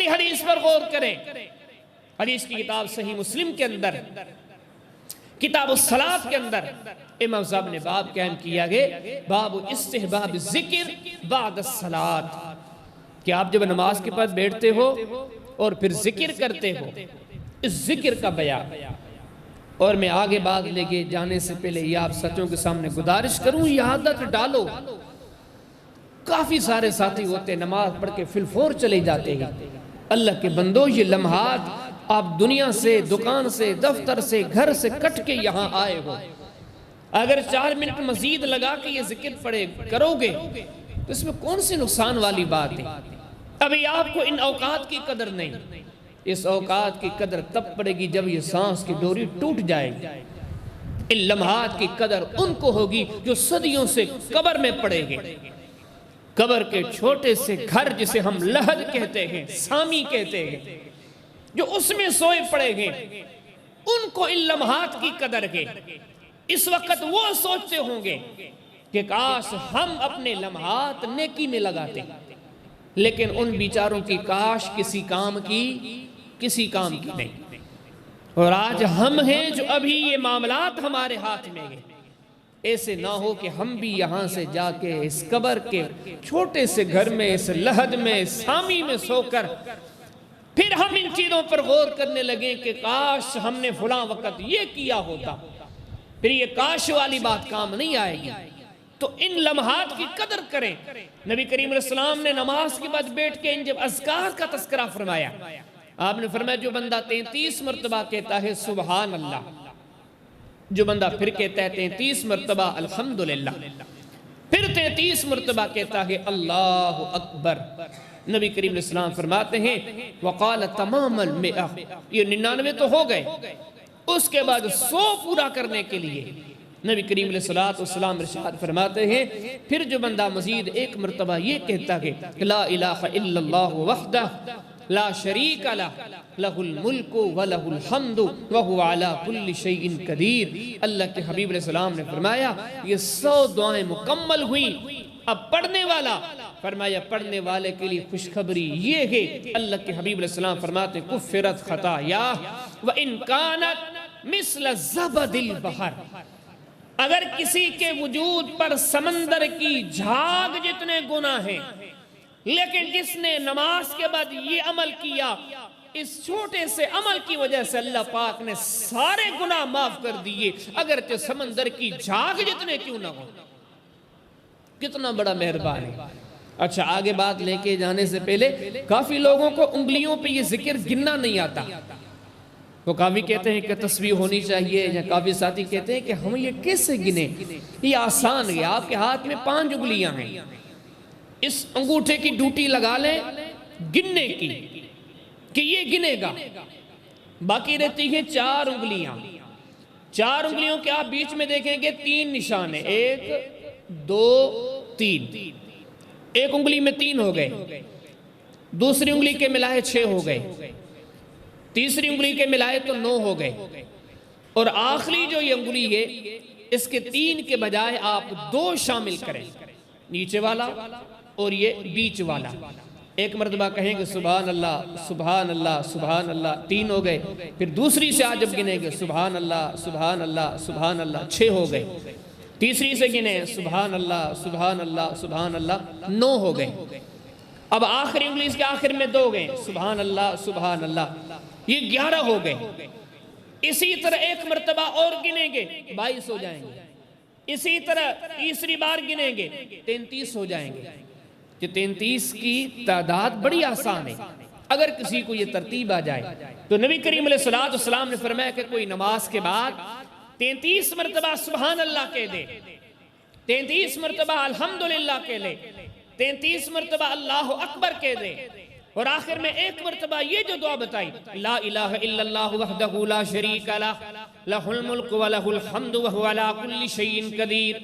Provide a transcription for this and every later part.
اگلی حدیث پر غور کریں، حدیث کی کتاب صحیح مسلم کے اندر کتاب الصلاۃ کے اندر امام صاحب نے باب قائم کیا گیا، باب استحباب ذکر بعد الصلاۃ، کہ آپ جب نماز کے پاس بیٹھتے ہو اور پھر ذکر کرتے ہو، اس ذکر کا بیان۔ اور میں آگے بات لے کے جانے سے پہلے یہ آپ سچوں کے سامنے گزارش کروں، یہ عادت ڈالو۔ کافی سارے ساتھی ہوتے نماز پڑھ کے فی الفور چلے جاتے ہیں۔ اللہ کے بندو، یہ لمحات آپ دنیا سے، دکان سے، دفتر سے، گھر سے کٹ کے یہاں آئے ہو، اگر 4 منٹ مزید لگا کے یہ ذکر پڑھے کرو گے تو اس میں کون سی نقصان والی بات ہے؟ ابھی آپ کو ان اوقات کی قدر نہیں، اس اوقات کی قدر تب پڑے گی جب یہ سانس کی ڈوری ٹوٹ جائے گی۔ ان لمحات کی قدر ان کو ہوگی جو صدیوں سے قبر میں پڑے گے، قبر کے چھوٹے سے گھر جسے ہم لحد کہتے ہیں، سامی کہتے ہیں، جو اس میں سوئے پڑے گے، ان کو ان لمحات کی قدر ہے۔ اس وقت وہ سوچتے ہوں گے کہ کاش ہم اپنے لمحات نیکی میں لگاتے، لیکن ان بیچاروں کی کاش کسی کام کی نہیں۔ اور آج ہم ہیں جو ابھی یہ معاملات ہمارے ہاتھ میں ہیں، ایسے نہ ہو کہ ہم بھی یہاں سے جا کے اس قبر کے چھوٹے سے گھر میں، اس لحد میں، اس سامی میں سو کر پھر ہم ان چیزوں پر غور کرنے لگیں کہ کاش ہم نے فلاں وقت یہ کیا ہوتا، پھر یہ کاش والی بات کام نہیں آئے گی۔ تو ان لمحات کی قدر کریں۔ نبی کریم علیہ السلام نے نماز کے بعد بیٹھ کے ان جب اذکار کا تذکرہ فرمایا، آپ نے فرمایا جو بندہ 33 مرتبہ کہتا ہے سبحان اللہ، جو بندہ پھر کہتا ہے 33 مرتبہ الحمدللہ، پھر 33 مرتبہ کہتا ہے اللہ اکبر، نبی کریم علیہ السلام فرماتے ہیں وقال تمام المئہ، یہ 99 تو ہو گئے، اس کے بعد 100 پورا کرنے کے لیے نبی کریم علیہ السلام ارشاد فرماتے ہیں پھر جو بندہ مزید 1 مرتبہ یہ کہتا ہے لا الہ الا اللہ وحدہ لا شریک لہ لہ الملک ولہ الحمد وہو علی کل شیء قدیر، اللہ کے حبیب علیہ السلام نے فرمایا یہ 100 دعائیں مکمل ہوئیں۔ اب پڑھنے والا، فرمایا پڑھنے والے کے لیے خوشخبری یہ ہے، اللہ کے حبیب علیہ السلام فرماتے کفرت خطایا وَإِن كَانَتْ مِثْلَ زَبَدِ الْبَحْرِ، اگر کسی کے وجود پر سمندر کی جھاگ جتنے گناہ ہیں، لیکن جس نے نماز کے بعد یہ عمل کیا، اس چھوٹے سے عمل کی وجہ سے اللہ پاک نے سارے گناہ معاف کر دیے، اگرچہ سمندر کی جھاگ جتنے کیوں نہ ہو۔ کتنا بڑا مہربان ہے۔ اچھا، آگے بات لے کے جانے سے پہلے کافی لوگوں کو انگلیوں پہ یہ ذکر گننا نہیں آتا، وہ کافی کہتے ہیں کہ تسبیح ہونی چاہیے، یا کافی ساتھی کہتے ہیں کہ ہم یہ کیسے گنیں، یہ آسان ہے، آپ کے ہاتھ میں 5 انگلیاں ہیں، اس انگوٹھے کی ڈیوٹی لگا لیں گننے کی کہ یہ گنے گا، باقی رہتی ہیں 4 انگلیاں۔ 4 انگلیوں کے آپ بیچ میں دیکھیں گے 3 نشان ہیں، 1 2 3، ایک انگلی میں 3 ہو گئے، دوسری انگلی کے ملائے 6 ہو گئے، تیسری انگلی کے ملائے تو 9 ہو گئے، اور آخری جو یہ انگلی ہے اس کے 3 کے بجائے آپ 2 شامل کریں، نیچے والا اور یہ بیچ والا۔ ایک مرتبہ کہیں گے سبحان اللہ سبحان اللہ سبحان اللہ، 3 ہو گئے، پھر دوسری سے آج جب گنیں گے سبحان اللہ سبحان اللہ سبحان اللہ، 6 ہو گئے، تیسری سے گنیں سبحان اللہ سبحان اللہ سبحان اللہ، 9 ہو گئے، اب آخری انگلی اس کے آخر میں 2 گئے، سبحان اللہ سبحان اللہ، یہ 11 ہو گئے۔ اسی طرح ایک مرتبہ اور گنیں گے 22 ہو جائیں گے، اسی طرح تیسری بار گنیں گے 33 ہو جائیں گے۔ کہ 33 کی تعداد بڑی آسان ہے، اگر کسی کو یہ ترتیب آ جائے تو نبی کریم علیہ السلام نے فرمایا کہ کوئی نماز کے بعد 33 مرتبہ سبحان اللہ کہہ دے، 33 مرتبہ الحمدللہ کہہ لے، 33 مرتبہ اللہ اکبر کہہ دے، اور آخر میں 1 مرتبہ یہ جو دعا بتائی لا الہ الا اللہ وحدہ لا شریک لہ لہ الملک و لہ الحمد وہو علی کل شیء قدیر۔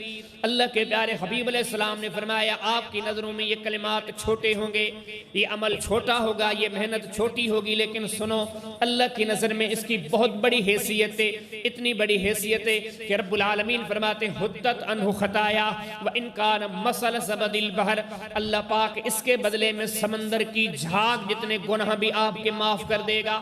اللہ کے پیارے حبیب علیہ السلام نے فرمایا آپ کی نظروں میں یہ کلمات چھوٹے ہوں گے، یہ عمل چھوٹا ہوگا، یہ محنت چھوٹی ہوگی، لیکن سنو اللہ کی نظر میں اس کی بہت بڑی حیثیت ہے، اتنی بڑی حیثیت ہے کہ رب العالمین فرماتے ہیں حدت عنہ خطایا وان کان مثل زبد البحر، اللہ پاک اس کے بدلے میں سمندر کی جھاگ جتنے گناہ بھی آپ کے معاف کر دے گا۔